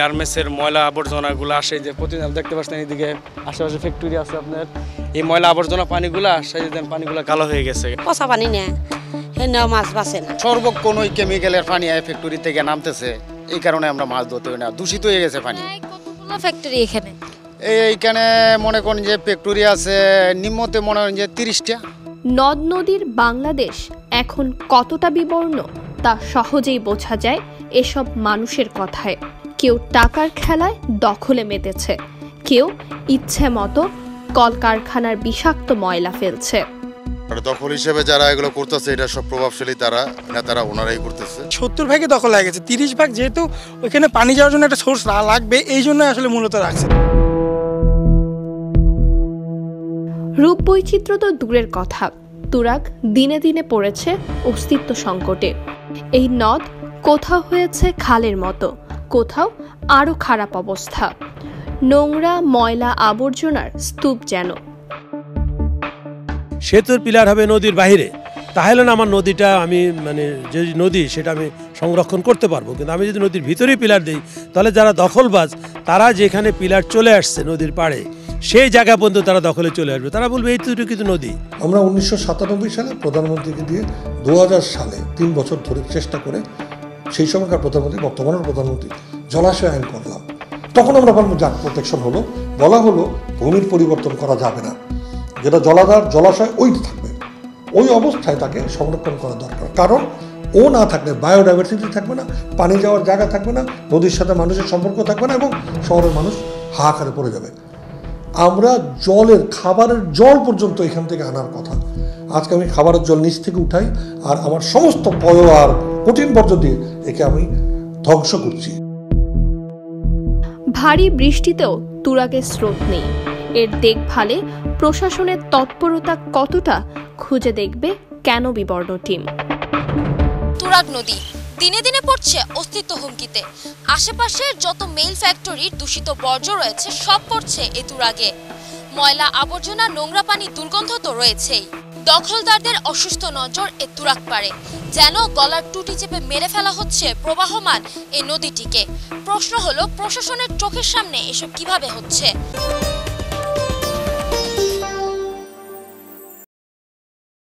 গার্মেন্টসের ময়লা আবর্জনাগুলো আসে, যে প্রতিদিন দেখতে পাচ্ছেন এইদিকে আশেপাশে ফ্যাক্টরি আছে আপনার, এই ময়লা আবর্জনা পানিগুলো আসে, পানিগুলো কালো হয়ে গেছে, পচা পানি না, হ্যাঁ মাছ বাঁচে না। সর্বক্ষণ ওই কেমিক্যালের পানি ফ্যাক্টরি থেকে নামতেছে, এই কারণে আমরা মাছ ধরতে পারি না, দূষিত হয়ে গেছে পানি। কতগুলো ফ্যাক্টরি এখানে? এইখানে মনে করেন যে ফ্যাক্টরি আছে নিম্নতে মনে করেন যে 30টা। নদ নদীর বাংলাদেশ এখন কতটা বিবর্ণ তা সহজেই বোঝা যায় এসব মানুষের কথায়। কেউ টাকার খেলায় দখলে মেতেছে, কেউ ইচ্ছে মতো কলকারখানার বিষাক্ত ময়লা ফেলছে। দখল হিসেবে যারা এগুলো করতেছে, এটা সব প্রভাবশালী তারা, নেতারা, ওনারাই করতেছে। 70 ভাগে দখল হয়ে গেছে, 30 ভাগ যেহেতু ওইখানে পানি যাওয়ার জন্য একটা সোর্স লাগবে, এই জন্য আসলে মূলত রাখছে। রূপ বৈচিত্র্য তো দূরের কথা, তুরাগ দিনে দিনে পড়েছে অস্তিত্ব সংকটে। এই নদ কোথাও হয়েছে খালের মতো, কোথাও আরো খারাপ অবস্থা, নোংরা ময়লা আবর্জনার স্তূপ যেন। সেতুর পিলার হবে নদীর বাইরে, তাহলে না আমার নদীটা আমি মানে যে নদী সেটা আমি সংরক্ষণ করতে পারবো। কিন্তু আমি যদি নদীর ভিতরেই পিলার দিই, তাহলে যারা দখলবাজ তারা যেখানে পিলার চলে আসছে নদীর পাড়ে, সেই জায়গা পর্যন্ত তারা দখলে চলে আসবে, তারা বলবে এইটুকু কিন্তু নদী। আমরা 1997 সালে প্রধানমন্ত্রীকে দিয়ে 2000 সালে 3 বছর ধরে চেষ্টা করে সেই সময়কার প্রধানমন্ত্রী, বর্তমানের প্রধানমন্ত্রী জলাশয় আইন করলাম। তখন আমরা ভাবলাম যাক প্রোটেকশন হলো, বলা হলো ভূমির পরিবর্তন করা যাবে না, যেটা জলাধার জলাশয় ওই থাকবে, ওই অবস্থায় তাকে সংরক্ষণ করা দরকার। কারণ ও না থাকলে বায়োডাইভার্সিটি থাকবে না, পানি যাওয়ার জায়গা থাকবে না, নদীর সাথে মানুষের সম্পর্ক থাকবে না এবং শহরের মানুষ হাহাকারে পড়ে যাবে। আমরা জলের, খাবারের জল পর্যন্ত এখান থেকে আনার কথা। আজকে আমি খাবারের জল নিচ থেকে উঠাই আর আমার সমস্ত পয় আর কঠিন বর্জ্য দিয়ে একে আমি ধ্বংস করছি। ভারী বৃষ্টিতেও তুরাগের স্রোত নেই। এর দেখভালে প্রশাসনের তৎপরতা কতটা খুঁজে দেখবে কেন বিবর্ণ টিম। তুরাগ নদী দিনে দিনে পড়ছে অস্তিত্ব হুমকিতে। আশেপাশের যত মেইল ফ্যাক্টরির দূষিত বর্জ্য রয়েছে সব পড়ছে এ তুরাগে। ময়লা আবর্জনা, নোংরা পানি, দুর্গন্ধ তো রয়েছেই। দখলদারদের অসুস্থ নজর এ তুরাগ পারে, যেন গলার টুটি চেপে মেরে ফেলা হচ্ছে প্রবাহমান এই নদীটিকে। প্রশ্ন হলো প্রশাসনের চোখের সামনে এসব কিভাবে হচ্ছে?